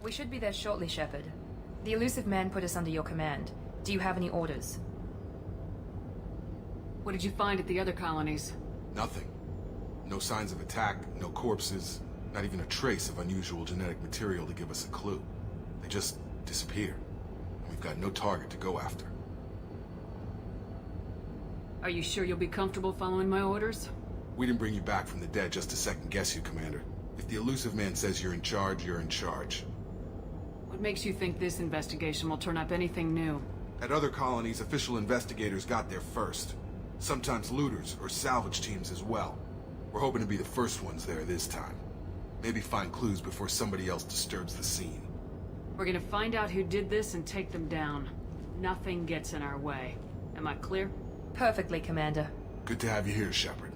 We should be there shortly, Shepard. The elusive man put us under your command. Do you have any orders? What did you find at the other colonies? Nothing. No signs of attack, no corpses, not even a trace of unusual genetic material to give us a clue. They just disappear. And we've got no target to go after. Are you sure you'll be comfortable following my orders? We didn't bring you back from the dead just to second-guess you, Commander. If the elusive man says you're in charge, you're in charge. What makes you think this investigation will turn up anything new? At other colonies, official investigators got there first. Sometimes looters or salvage teams as well. We're hoping to be the first ones there this time. Maybe find clues before somebody else disturbs the scene. We're gonna find out who did this and take them down. Nothing gets in our way. Am I clear? Perfectly, Commander. Good to have you here, Shepard.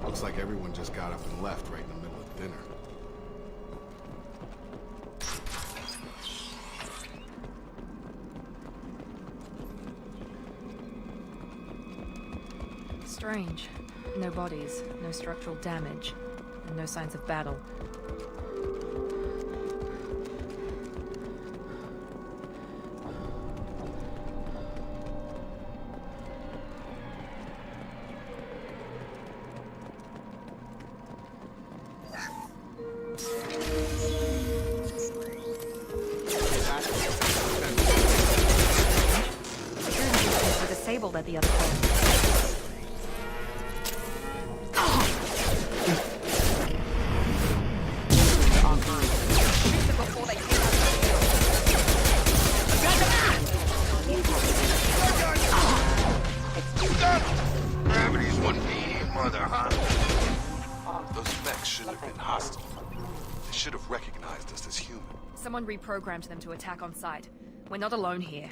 Looks like everyone just got up and left right in the middle of dinner. Strange. No bodies, no structural damage, and no signs of battle. Disabled at the other point. Gravity's one mean mother, huh? Those mechs shouldn't have been hostile. They should have recognized us as human. Someone reprogrammed them to attack on sight. We're not alone here.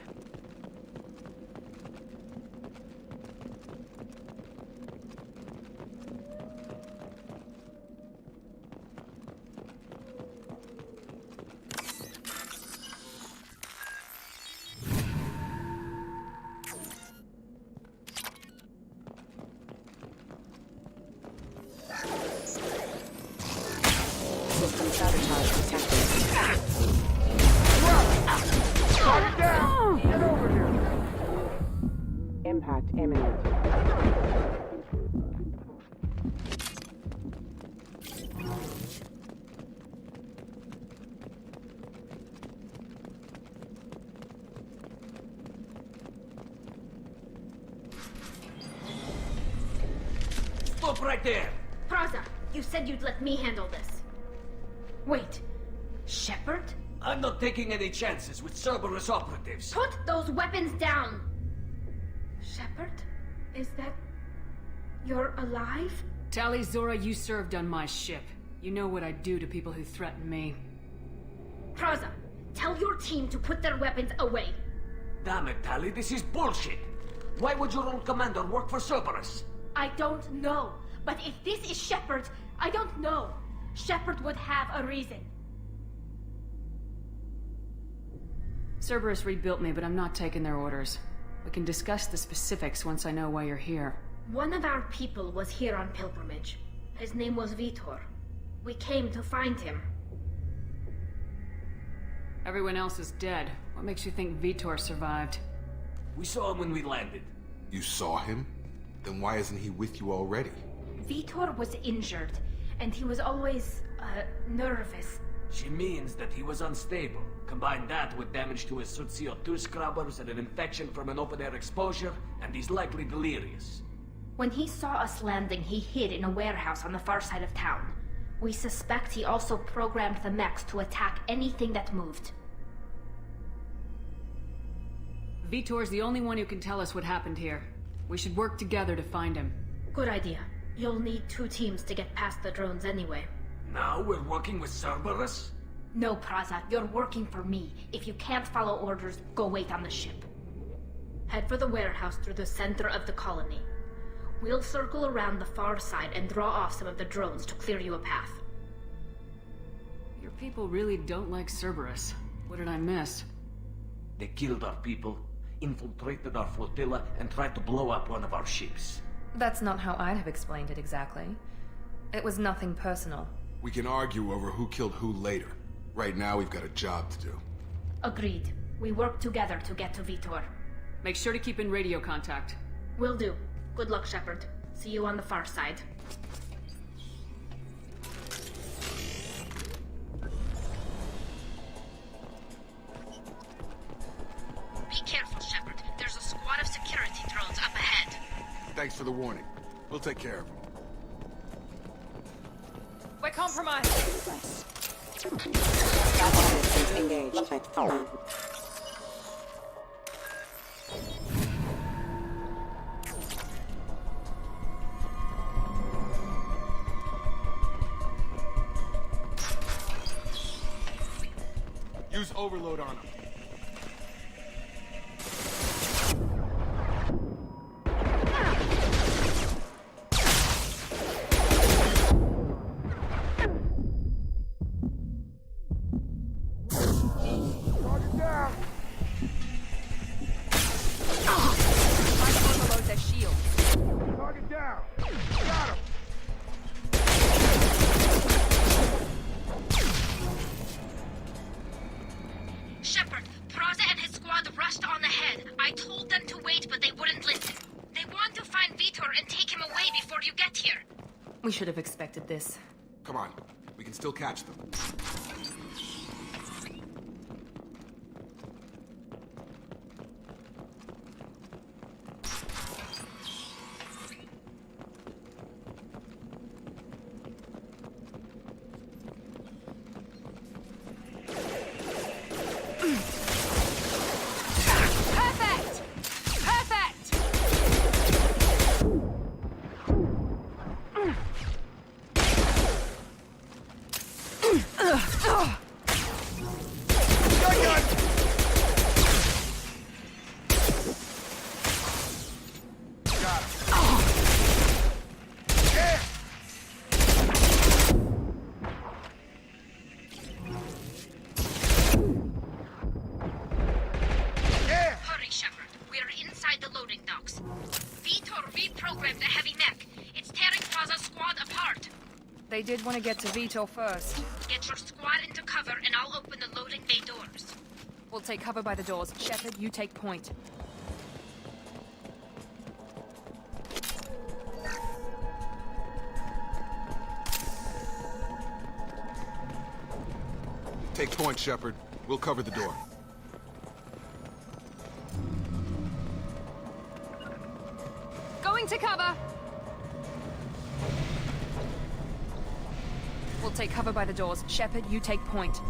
System sabotage detected. Target down! Get over here! Impact imminent. Stop right there! Praza, you said you'd let me handle this. Wait, Shepard? I'm not taking any chances with Cerberus operatives. Put those weapons down! Shepard? Is that... you're alive? Tali Zora, you served on my ship. You know what I do to people who threaten me. Praza, tell your team to put their weapons away. Damn it, Tali, this is bullshit! Why would your old commander work for Cerberus? I don't know, but if this is Shepard, I don't know. Shepard would have a reason. Cerberus rebuilt me, but I'm not taking their orders. We can discuss the specifics once I know why you're here. One of our people was here on pilgrimage. His name was Vitor. We came to find him. Everyone else is dead. What makes you think Vitor survived? We saw him when we landed. You saw him? Then why isn't he with you already? Vitor was injured, and he was always, nervous. She means that he was unstable. Combine that with damage to his suit CO2 scrubbers and an infection from an open-air exposure, and he's likely delirious. When he saw us landing, he hid in a warehouse on the far side of town. We suspect he also programmed the mechs to attack anything that moved. Vitor's the only one who can tell us what happened here. We should work together to find him. Good idea. You'll need 2 teams to get past the drones anyway. Now we're working with Cerberus? No, Praza, you're working for me. If you can't follow orders, go wait on the ship. Head for the warehouse through the center of the colony. We'll circle around the far side and draw off some of the drones to clear you a path. Your people really don't like Cerberus. What did I miss? They killed our people, infiltrated our flotilla, and tried to blow up one of our ships. That's not how I'd have explained it exactly. It was nothing personal. We can argue over who killed who later. Right now, we've got a job to do. Agreed. We work together to get to Vitor. Make sure to keep in radio contact. Will do. Good luck, Shepard. See you on the far side. Be careful, Shepard. There's a squad of security drones up ahead. Thanks for the warning. We'll take care of them. We're compromised! Engaged. Use overload on them. Target down! Overload their shields. Target down! Got him! Shepard, Praza and his squad rushed on ahead. I told them to wait, but they wouldn't listen. They want to find Vitor and take him away before you get here. We should have expected this. Come on. We can still catch them. Perfect! Perfect! Got him. Yeah! Yeah! Hurry, Shepard. We're inside the loading docks. Vitor reprogrammed the heavy mech. It's tearing Praza's squad apart. They did want to get to Vitor first. Get your squad into cover and I'll open the loading bay doors. We'll take cover by the doors. Shepard, you take point. Take point, Shepard. We'll cover the door. Going to cover! We'll take cover by the doors. Shepard, you take point.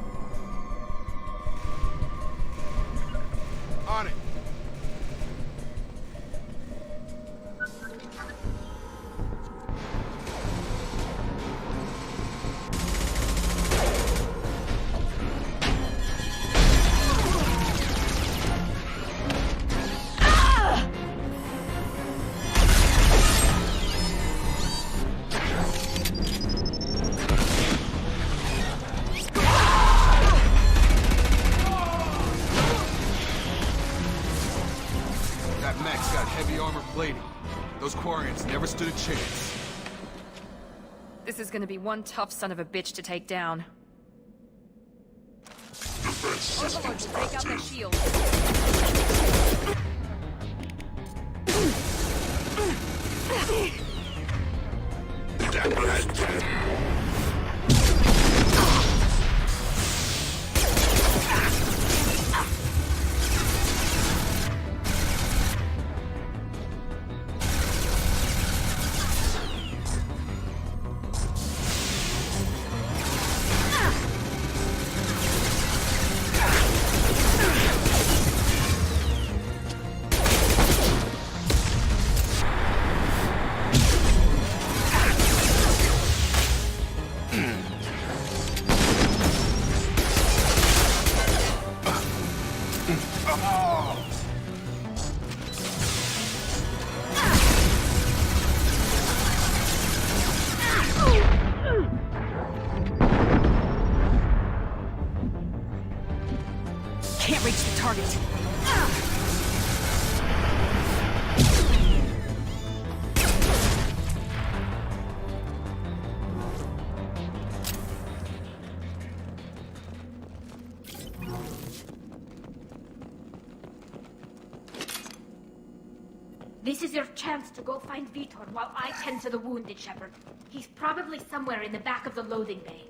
On it. That mech's got heavy armor plating. Those Quarians never stood a chance. This is gonna be one tough son of a bitch to take down. Overlord to take out their shields. target. This is your chance to go find Vitor while I tend to the wounded, Shepard. He's probably somewhere in the back of the loading bay.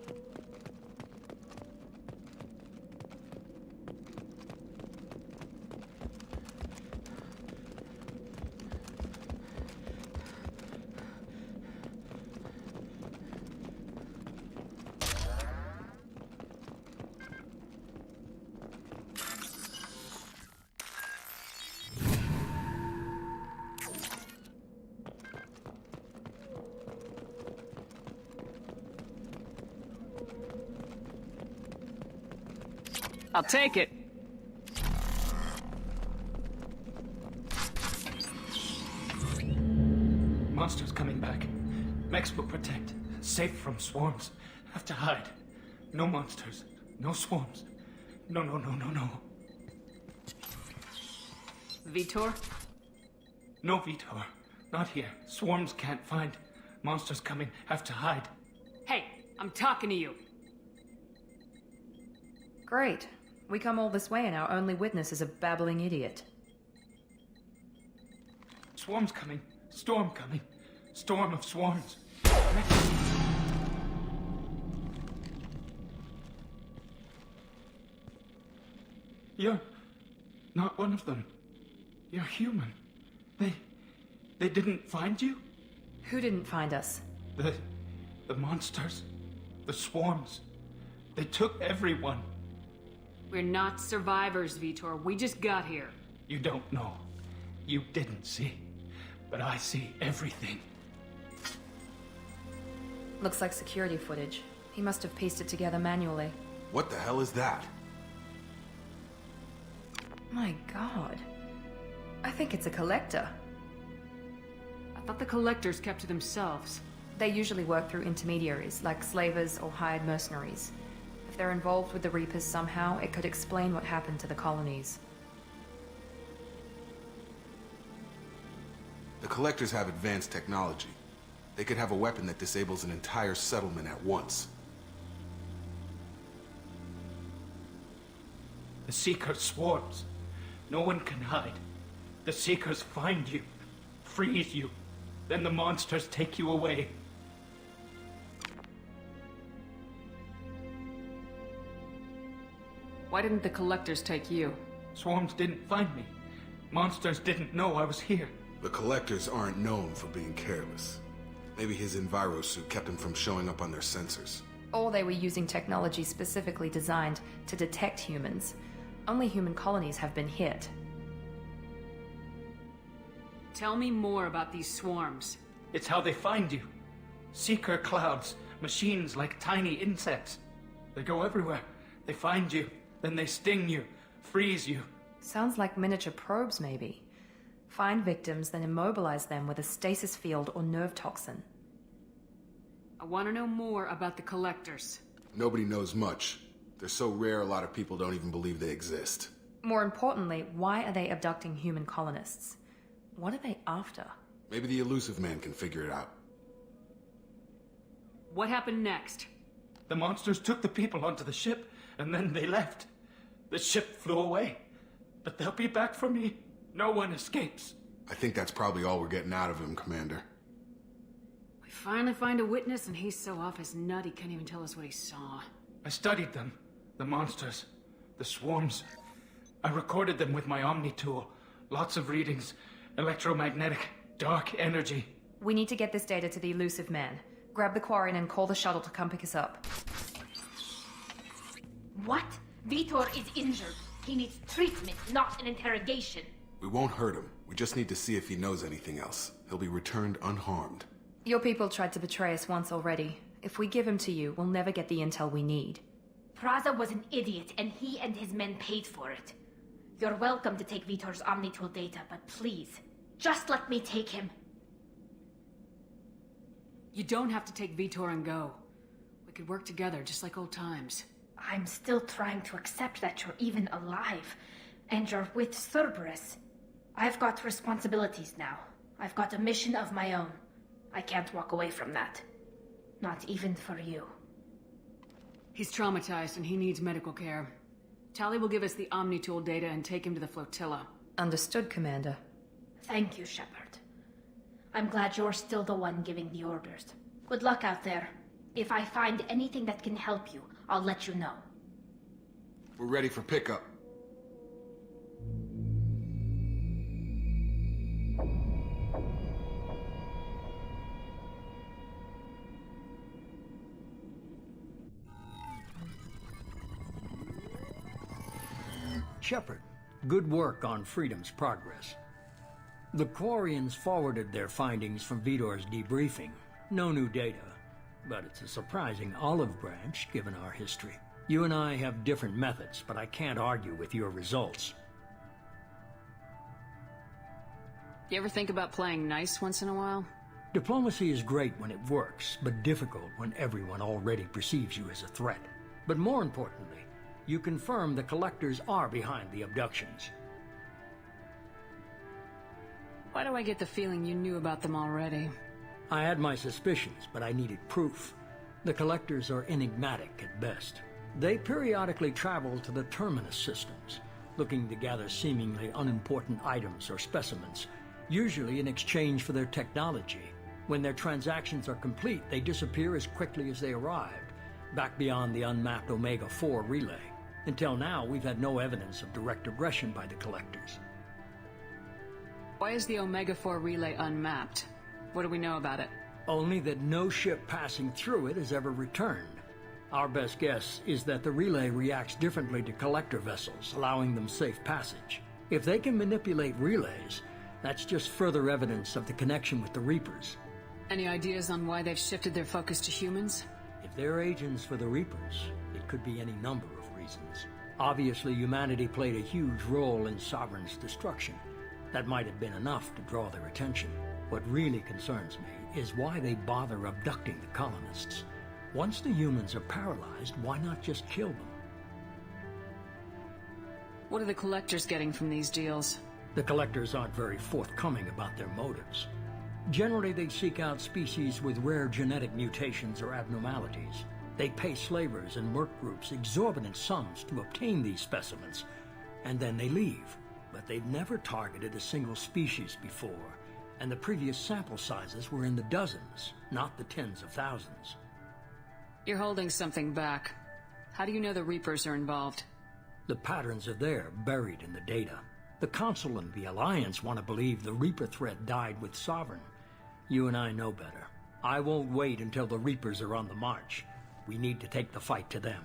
I'll take it. Monsters coming back. Mechs will protect. Safe from swarms. Have to hide. No monsters. No swarms. No. Vitor? No Vitor. Not here. Swarms can't find. Monsters coming. Have to hide. Hey, I'm talking to you. Great. We come all this way and our only witness is a babbling idiot. Swarms coming. Storm coming. Storm of swarms. You're not one of them. You're human. They didn't find you? Who didn't find us? The monsters. The swarms. They took everyone. We're not survivors, Vitor. We just got here. You don't know. You didn't see. But I see everything. Looks like security footage. He must have pieced it together manually. What the hell is that? My god. I think it's a collector. I thought the collectors kept to themselves. They usually work through intermediaries, like slavers or hired mercenaries. If they're involved with the Reapers somehow, it could explain what happened to the colonies. The Collectors have advanced technology. They could have a weapon that disables an entire settlement at once. The Seekers swarms. No one can hide. The Seekers find you, freeze you, then the monsters take you away. Why didn't the collectors take you? Swarms didn't find me. Monsters didn't know I was here. The Collectors aren't known for being careless. Maybe his enviro suit kept him from showing up on their sensors. Or they were using technology specifically designed to detect humans. Only human colonies have been hit. Tell me more about these swarms. It's how they find you. Seeker clouds, machines like tiny insects. They go everywhere. They find you, then they sting you, freeze you. Sounds like miniature probes, maybe. Find victims, then immobilize them with a stasis field or nerve toxin. I want to know more about the collectors. Nobody knows much. They're so rare, a lot of people don't even believe they exist. More importantly, why are they abducting human colonists? What are they after? Maybe the elusive man can figure it out. What happened next? The monsters took the people onto the ship, and then they left. The ship flew away. But they'll be back for me. No one escapes. I think that's probably all we're getting out of him, Commander. We finally find a witness and he's so off his nut he can't even tell us what he saw. I studied them. The monsters. The swarms. I recorded them with my Omni tool. Lots of readings. Electromagnetic. Dark energy. We need to get this data to the elusive man. Grab the Quarian and call the shuttle to come pick us up. What? Vitor is injured. He needs treatment, not an interrogation. We won't hurt him. We just need to see if he knows anything else. He'll be returned unharmed. Your people tried to betray us once already. If we give him to you, we'll never get the intel we need. Praza was an idiot, and he and his men paid for it. You're welcome to take Vitor's Omnitool data, but please, just let me take him. You don't have to take Vitor and go. We could work together, just like old times. I'm still trying to accept that you're even alive. And you're with Cerberus. I've got responsibilities now. I've got a mission of my own. I can't walk away from that. Not even for you. He's traumatized and he needs medical care. Tali will give us the Omni-Tool data and take him to the flotilla. Understood, Commander. Thank you, Shepard. I'm glad you're still the one giving the orders. Good luck out there. If I find anything that can help you, I'll let you know. We're ready for pickup. Shepard, good work on Freedom's progress. The Quarians forwarded their findings from Vidor's debriefing. No new data, but it's a surprising olive branch given our history. You and I have different methods, but I can't argue with your results. You ever think about playing nice once in a while? Diplomacy is great when it works, but difficult when everyone already perceives you as a threat. But more importantly, you confirm the Collectors are behind the abductions. Why do I get the feeling you knew about them already? I had my suspicions, but I needed proof. The Collectors are enigmatic at best. They periodically travel to the Terminus systems, looking to gather seemingly unimportant items or specimens, usually in exchange for their technology. When their transactions are complete, they disappear as quickly as they arrived, back beyond the unmapped Omega-4 relay. Until now, we've had no evidence of direct aggression by the Collectors. Why is the Omega-4 relay unmapped? What do we know about it? Only that no ship passing through it has ever returned. Our best guess is that the relay reacts differently to Collector vessels, allowing them safe passage. If they can manipulate relays, that's just further evidence of the connection with the Reapers. Any ideas on why they've shifted their focus to humans? If they're agents for the Reapers, it could be any number of reasons. Obviously, humanity played a huge role in Sovereign's destruction. That might have been enough to draw their attention. What really concerns me is why they bother abducting the colonists. Once the humans are paralyzed, why not just kill them? What are the Collectors getting from these deals? The Collectors aren't very forthcoming about their motives. Generally, they seek out species with rare genetic mutations or abnormalities. They pay slavers and merc groups exorbitant sums to obtain these specimens, and then they leave. But they've never targeted a single species before, and the previous sample sizes were in the dozens, not the tens of thousands. You're holding something back. How do you know the Reapers are involved? The patterns are there, buried in the data. The Council and the Alliance want to believe the Reaper threat died with Sovereign. You and I know better. I won't wait until the Reapers are on the march. We need to take the fight to them.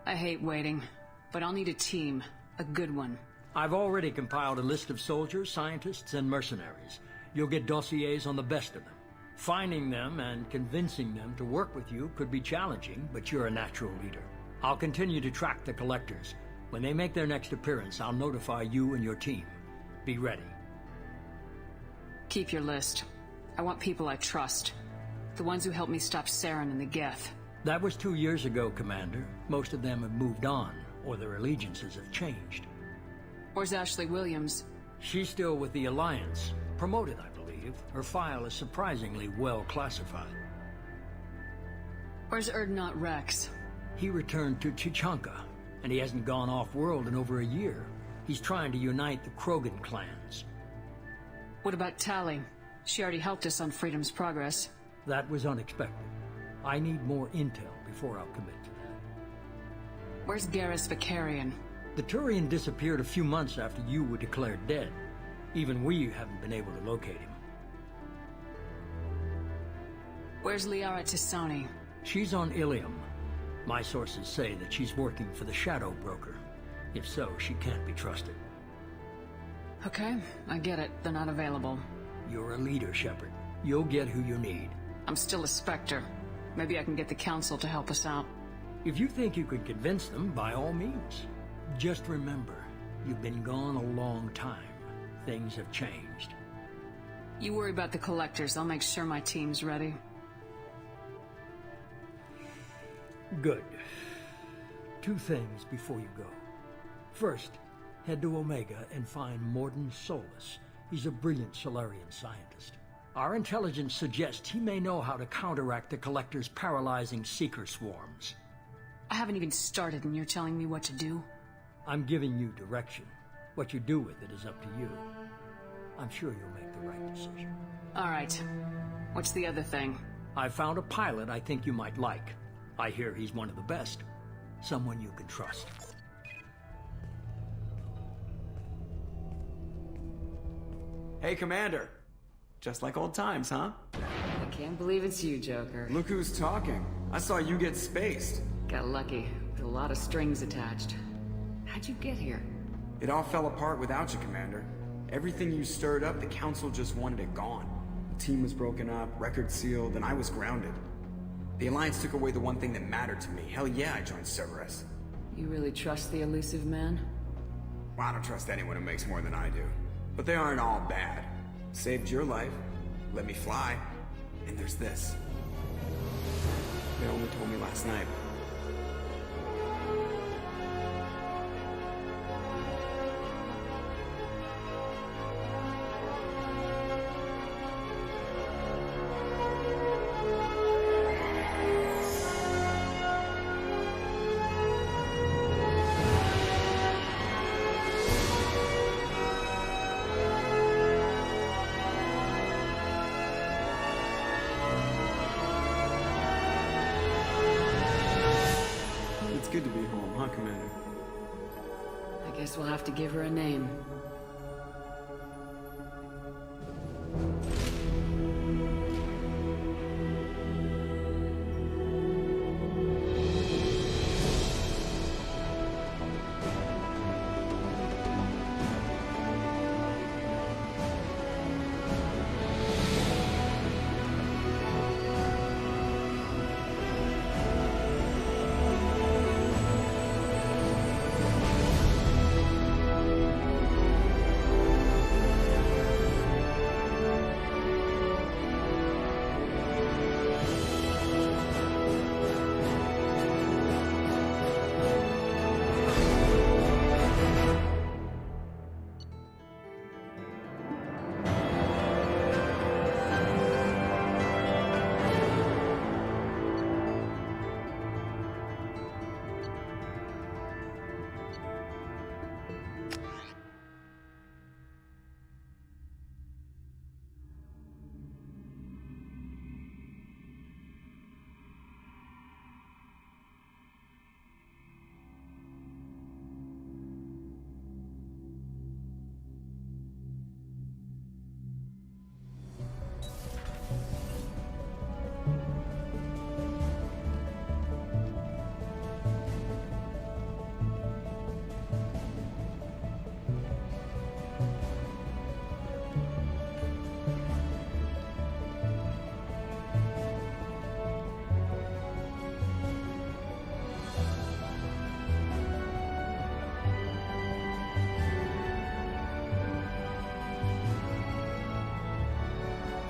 I hate waiting, but I'll need a team. A good one. I've already compiled a list of soldiers, scientists, and mercenaries. You'll get dossiers on the best of them. Finding them and convincing them to work with you could be challenging, but you're a natural leader. I'll continue to track the Collectors. When they make their next appearance, I'll notify you and your team. Be ready. Keep your list. I want people I trust. The ones who helped me stop Saren and the Geth. That was 2 years ago, Commander. Most of them have moved on, or their allegiances have changed. Where's Ashley Williams? She's still with the Alliance. Promoted, I believe. Her file is surprisingly well classified. Where's Erdnot Rex? He returned to Chichanka, and he hasn't gone off-world in over a year. He's trying to unite the Krogan clans. What about Tali? She already helped us on Freedom's progress. That was unexpected. I need more intel before I'll commit to that. Where's Garrus Vicarian? The Turian disappeared a few months after you were declared dead. Even we haven't been able to locate him. Where's Liara Tisoni? She's on Ilium. My sources say that she's working for the Shadow Broker. If so, she can't be trusted. Okay, I get it. They're not available. You're a leader, Shepard. You'll get who you need. I'm still a Spectre. Maybe I can get the Council to help us out. If you think you could convince them, by all means. Just remember, you've been gone a long time. Things have changed. You worry about the Collectors. I'll make sure my team's ready. Good. 2 things before you go. First, head to Omega and find Morden Solus. He's a brilliant Solarian scientist. Our intelligence suggests he may know how to counteract the Collector's paralyzing Seeker swarms. I haven't even started and you're telling me what to do? I'm giving you direction. What you do with it is up to you. I'm sure you'll make the right decision. All right. What's the other thing? I found a pilot I think you might like. I hear he's one of the best. Someone you can trust. Hey, Commander. Just like old times, huh? I can't believe it's you, Joker. Look who's talking. I saw you get spaced. Got lucky, with a lot of strings attached. How'd you get here? It all fell apart without you, Commander. Everything you stirred up, the Council just wanted it gone. The team was broken up, record sealed, and I was grounded. The Alliance took away the one thing that mattered to me. Hell yeah, I joined Cerberus. You really trust the elusive man? Well, I don't trust anyone who makes more than I do. But they aren't all bad. Saved your life, let me fly, and there's this. They only told me last night. Good to be home, huh, Commander? I guess we'll have to give her a name.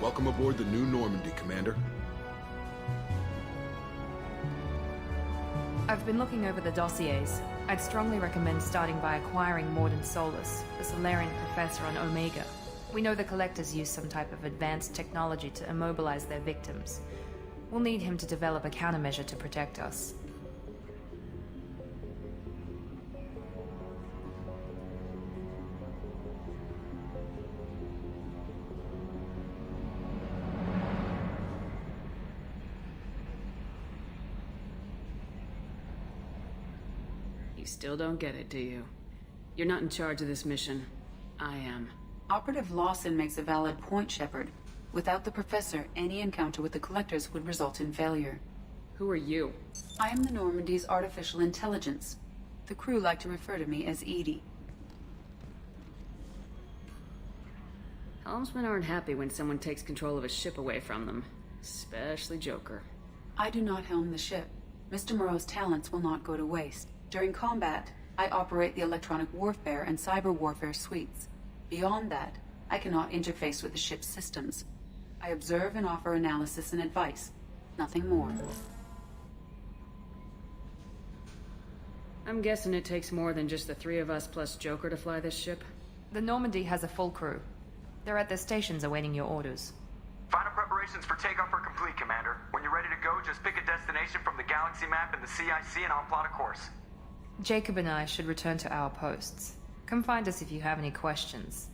Welcome aboard the New Normandy, Commander. I've been looking over the dossiers. I'd strongly recommend starting by acquiring Morden Solus, the Solarian professor on Omega. We know the Collectors use some type of advanced technology to immobilize their victims. We'll need him to develop a countermeasure to protect us. You still don't get it, do you? You're not in charge of this mission. I am. Operative Lawson makes a valid point, Shepard. Without the Professor, any encounter with the Collectors would result in failure. Who are you? I am the Normandy's artificial intelligence. The crew like to refer to me as Edie. Helmsmen aren't happy when someone takes control of a ship away from them. Especially Joker. I do not helm the ship. Mr. Moreau's talents will not go to waste. During combat, I operate the electronic warfare and cyber warfare suites. Beyond that, I cannot interface with the ship's systems. I observe and offer analysis and advice. Nothing more. I'm guessing it takes more than just the three of us plus Joker to fly this ship. The Normandy has a full crew. They're at their stations awaiting your orders. Final preparations for takeoff are complete, Commander. When you're ready to go, just pick a destination from the galaxy map and the CIC and I'll plot a course. Jacob and I should return to our posts. Come find us if you have any questions.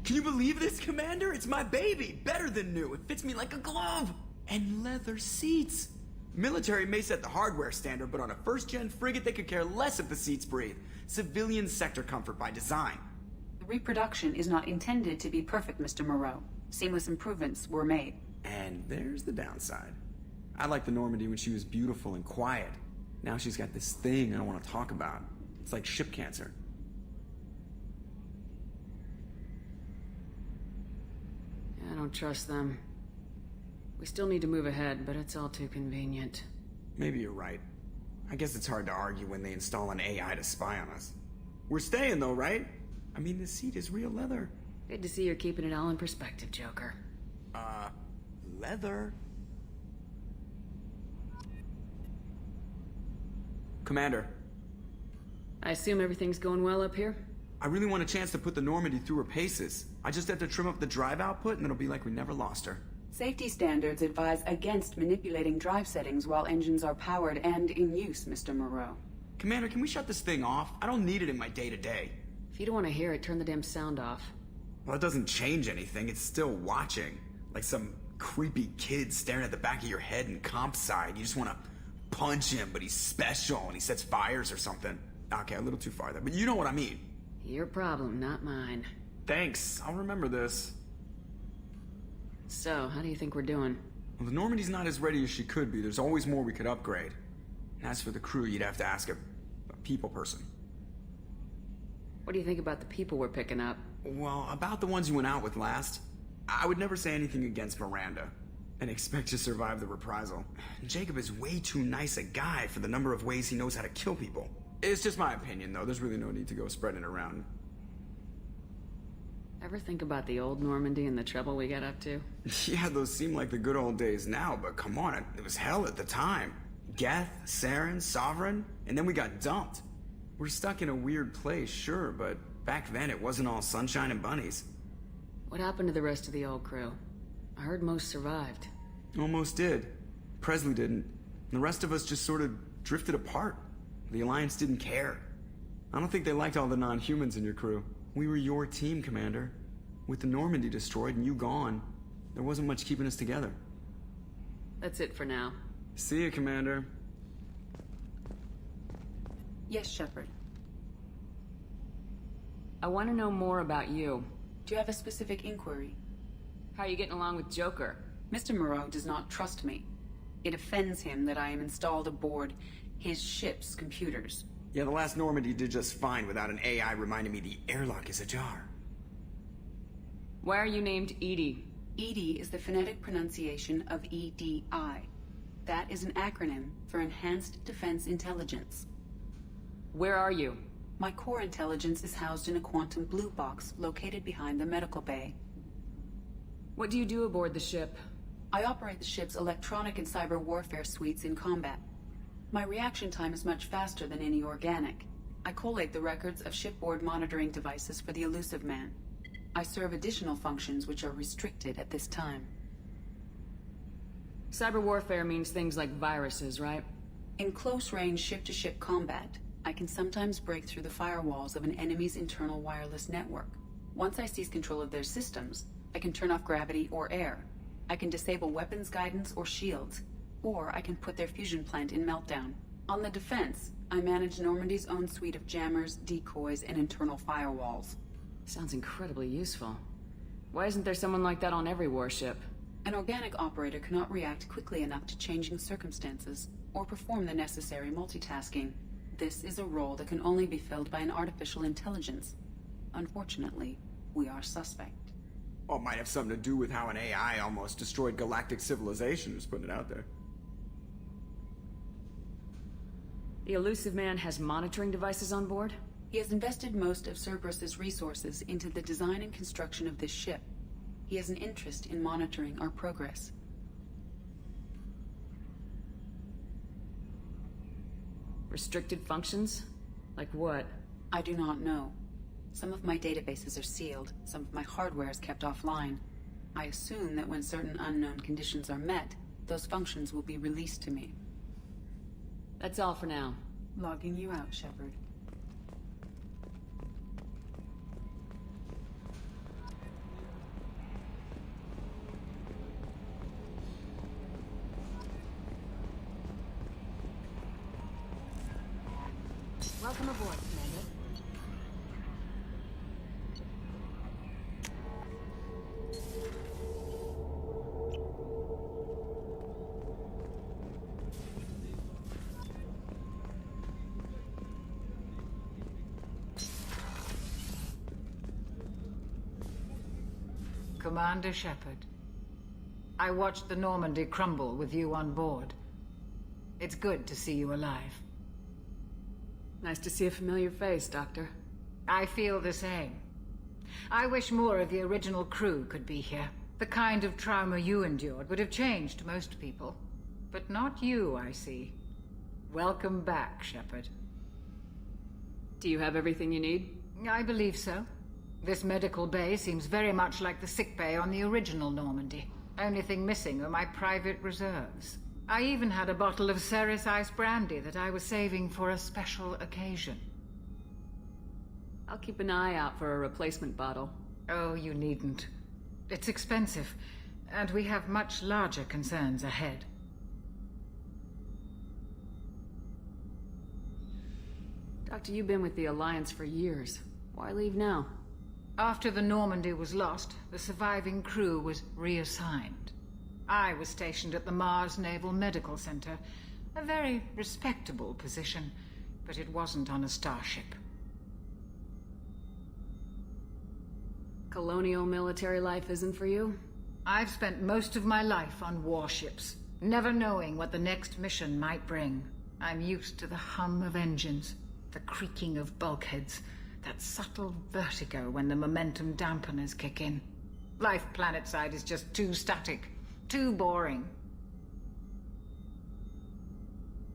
Can you believe this, Commander? It's my baby! Better than new. It fits me like a glove! And leather seats! Military may set the hardware standard, but on a first-gen frigate they could care less if the seats breathe. Civilian sector comfort by design. The reproduction is not intended to be perfect, Mr. Moreau. Seamless improvements were made. And there's the downside. I liked the Normandy when she was beautiful and quiet. Now she's got this thing I don't want to talk about. It's like ship cancer. I don't trust them. We still need to move ahead, but it's all too convenient. Maybe you're right. I guess it's hard to argue when they install an AI to spy on us. We're staying though, right? I mean, the seat is real leather. Good to see you're keeping it all in perspective, Joker. Leather? Commander. I assume everything's going well up here? I really want a chance to put the Normandy through her paces. I just have to trim up the drive output and it'll be like we never lost her. Safety standards advise against manipulating drive settings while engines are powered and in use, Mr. Moreau. Commander, can we shut this thing off? I don't need it in my day-to-day. If you don't want to hear it, turn the damn sound off. Well, it doesn't change anything. It's still watching. Like some creepy kid staring at the back of your head in comp side. You just want to punch him, but he's special and he sets fires or something. Okay, a little too far there, but you know what I mean. Your problem, not mine. Thanks, I'll remember this. So, how do you think we're doing? Well, the Normandy's not as ready as she could be. There's always more we could upgrade. And as for the crew, you'd have to ask a people person. What do you think about the people we're picking up? Well, about the ones you went out with last, I would never say anything against Miranda and expect to survive the reprisal. Jacob is way too nice a guy for the number of ways he knows how to kill people. It's just my opinion, though. There's really no need to go spreading it around. Ever think about the old Normandy and the trouble we got up to? Yeah, those seem like the good old days now, but come on, it was hell at the time. Geth, Saren, Sovereign, and then we got dumped. We're stuck in a weird place, sure, but back then it wasn't all sunshine and bunnies. What happened to the rest of the old crew? I heard most survived. Almost did. Presley didn't. The rest of us just sort of drifted apart. The Alliance didn't care. I don't think they liked all the non-humans in your crew. We were your team, Commander. With the Normandy destroyed and you gone, there wasn't much keeping us together. That's it for now. See you, Commander. Yes, Shepard. I want to know more about you. Do you have a specific inquiry? How are you getting along with Joker? Mr. Moreau does not trust me. It offends him that I am installed aboard his ship's computers. Yeah, the last Normandy did just fine without an AI reminding me the airlock is ajar. Why are you named Edie? EDI is the phonetic pronunciation of EDI. That is an acronym for Enhanced Defense Intelligence. Where are you? My core intelligence is housed in a quantum blue box located behind the medical bay. What do you do aboard the ship? I operate the ship's electronic and cyber warfare suites in combat. My reaction time is much faster than any organic. I collate the records of shipboard monitoring devices for the Elusive Man. I serve additional functions which are restricted at this time. Cyber warfare means things like viruses, right? In close-range ship-to-ship combat, I can sometimes break through the firewalls of an enemy's internal wireless network. Once I seize control of their systems, I can turn off gravity or air. I can disable weapons guidance or shields, or I can put their fusion plant in meltdown. On the defense, I manage Normandy's own suite of jammers, decoys, and internal firewalls. Sounds incredibly useful. Why isn't there someone like that on every warship? An organic operator cannot react quickly enough to changing circumstances, or perform the necessary multitasking. This is a role that can only be filled by an artificial intelligence. Unfortunately, we are suspect. Well, it might have something to do with how an AI almost destroyed galactic civilization, just putting it out there. The Elusive Man has monitoring devices on board? He has invested most of Cerberus's resources into the design and construction of this ship. He has an interest in monitoring our progress. Restricted functions? Like what? I do not know. Some of my databases are sealed, some of my hardware is kept offline. I assume that when certain unknown conditions are met, those functions will be released to me. That's all for now. Logging you out, Shepard. Welcome aboard, Commander. Commander Shepard. I watched the Normandy crumble with you on board. It's good to see you alive. Nice to see a familiar face, Doctor. I feel the same. I wish more of the original crew could be here. The kind of trauma you endured would have changed most people. But not you, I see. Welcome back, Shepard. Do you have everything you need? I believe so. This medical bay seems very much like the sick bay on the original Normandy. Only thing missing are my private reserves. I even had a bottle of Ceres Ice Brandy that I was saving for a special occasion. I'll keep an eye out for a replacement bottle. Oh, you needn't. It's expensive, and we have much larger concerns ahead. Doctor, you've been with the Alliance for years. Why leave now? After the Normandy was lost, the surviving crew was reassigned. I was stationed at the Mars Naval Medical Center, a very respectable position, but it wasn't on a starship. Colonial military life isn't for you? I've spent most of my life on warships, never knowing what the next mission might bring. I'm used to the hum of engines, the creaking of bulkheads, that subtle vertigo when the momentum dampeners kick in. Life planetside is just too static, too boring.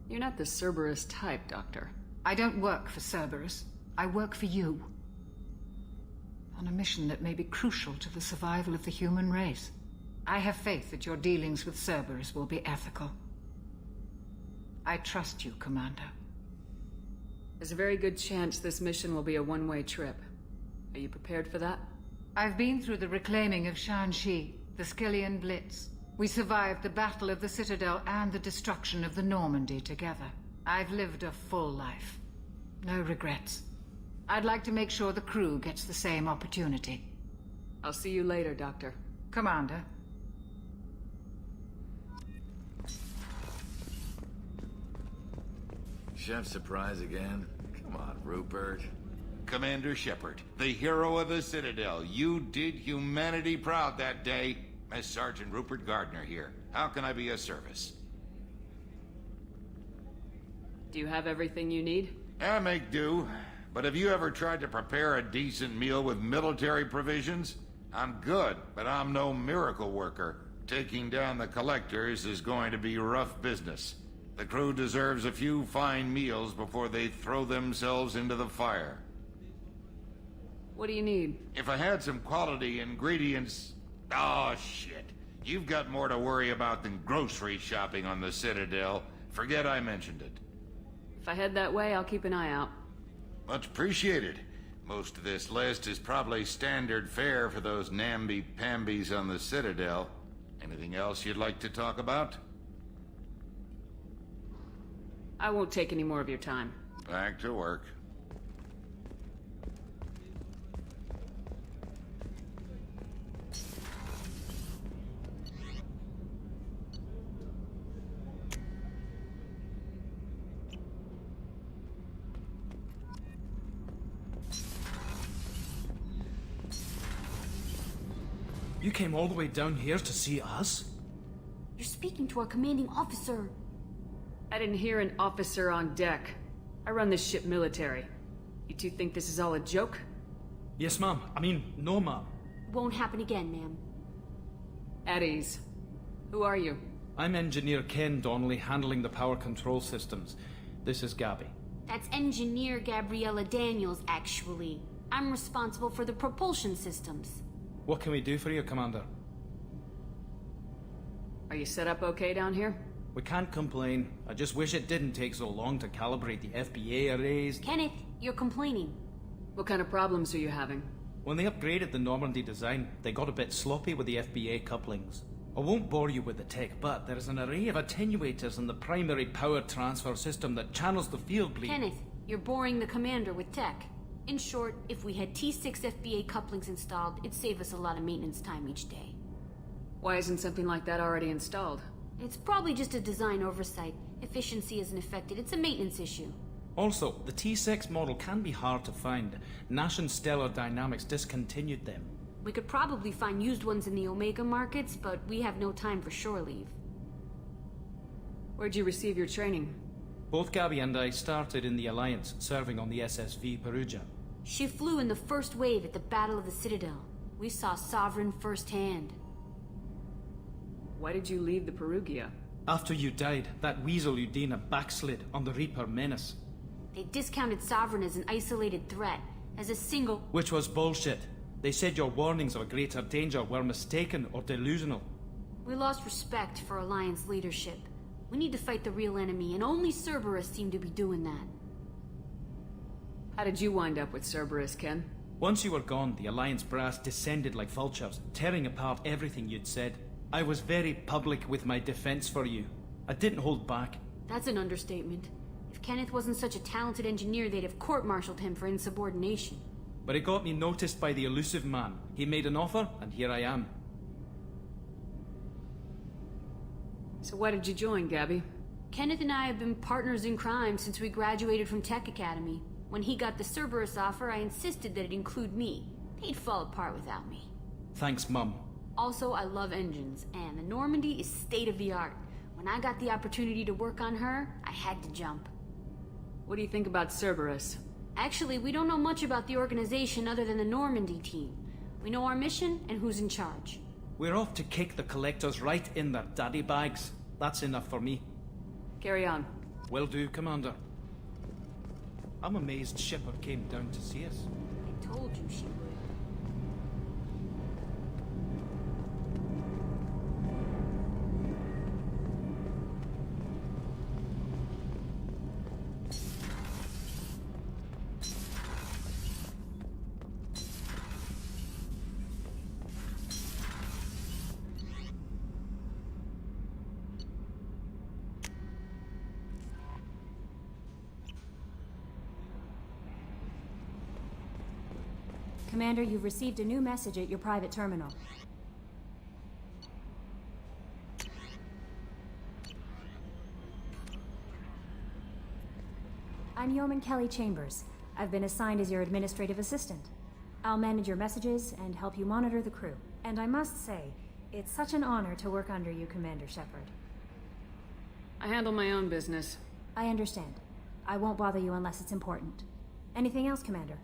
You're not the Cerberus type, Doctor. I don't work for Cerberus. I work for you. On a mission that may be crucial to the survival of the human race. I have faith that your dealings with Cerberus will be ethical. I trust you, Commander. There's a very good chance this mission will be a one-way trip. Are you prepared for that? I've been through the reclaiming of Shanxi, the Skillian Blitz. We survived the Battle of the Citadel and the destruction of the Normandy together. I've lived a full life. No regrets. I'd like to make sure the crew gets the same opportunity. I'll see you later, Doctor. Commander. Chef surprise again? Come on, Rupert. Commander Shepard, the hero of the Citadel. You did humanity proud that day. As Sergeant Rupert Gardner here. How can I be of service? Do you have everything you need? I make do. But have you ever tried to prepare a decent meal with military provisions? I'm good, but I'm no miracle worker. Taking down the collectors is going to be rough business. The crew deserves a few fine meals before they throw themselves into the fire. What do you need? If I had some quality ingredients... Oh, shit. You've got more to worry about than grocery shopping on the Citadel. Forget I mentioned it. If I head that way, I'll keep an eye out. Much appreciated. Most of this list is probably standard fare for those namby-pambies on the Citadel. Anything else you'd like to talk about? I won't take any more of your time. Back to work. You came all the way down here to see us? You're speaking to our commanding officer. I didn't hear an officer on deck. I run this ship military. You two think this is all a joke? Yes, ma'am. I mean, no, ma'am. Won't happen again, ma'am. At ease. Who are you? I'm Engineer Ken Donnelly, handling the power control systems. This is Gabby. That's Engineer Gabriella Daniels, actually. I'm responsible for the propulsion systems. What can we do for you, Commander? Are you set up okay down here? We can't complain. I just wish it didn't take so long to calibrate the FBA arrays. Kenneth, you're complaining. What kind of problems are you having? When they upgraded the Normandy design, they got a bit sloppy with the FBA couplings. I won't bore you with the tech, but there is an array of attenuators in the primary power transfer system that channels the field bleed. Kenneth, you're boring the commander with tech. In short, if we had T6 FBA couplings installed, it'd save us a lot of maintenance time each day. Why isn't something like that already installed? It's probably just a design oversight. Efficiency isn't affected. It's a maintenance issue. Also, the T6 model can be hard to find. Nash and Stellar Dynamics discontinued them. We could probably find used ones in the Omega markets, but we have no time for shore leave. Where'd you receive your training? Both Gabby and I started in the Alliance, serving on the SSV Perugia. She flew in the first wave at the Battle of the Citadel. We saw Sovereign firsthand. Why did you leave the Perugia? After you died, that weasel Udina backslid on the Reaper Menace. They discounted Sovereign as an isolated threat, as a single... Which was bullshit. They said your warnings of a greater danger were mistaken or delusional. We lost respect for Alliance leadership. We need to fight the real enemy, and only Cerberus seemed to be doing that. How did you wind up with Cerberus, Ken? Once you were gone, the Alliance brass descended like vultures, tearing apart everything you'd said. I was very public with my defense for you. I didn't hold back. That's an understatement. If Kenneth wasn't such a talented engineer, they'd have court-martialed him for insubordination. But it got me noticed by the elusive man. He made an offer, and here I am. So why did you join, Gabby? Kenneth and I have been partners in crime since we graduated from Tech Academy. When he got the Cerberus offer, I insisted that it include me. They'd fall apart without me. Thanks, Mum. Also, I love engines, and the Normandy is state-of-the-art. When I got the opportunity to work on her, I had to jump. What do you think about Cerberus? Actually, we don't know much about the organization other than the Normandy team. We know our mission and who's in charge. We're off to kick the Collectors right in their daddy bags. That's enough for me. Carry on. Will do, Commander. I'm amazed Shepard came down to see us. I told you she would. Commander, you've received a new message at your private terminal. I'm Yeoman Kelly Chambers. I've been assigned as your administrative assistant. I'll manage your messages and help you monitor the crew. And I must say, it's such an honor to work under you, Commander Shepard. I handle my own business. I understand. I won't bother you unless it's important. Anything else, Commander?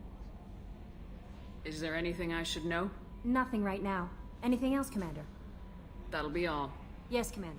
Is there anything I should know? Nothing right now. Anything else, Commander? That'll be all. Yes, Commander.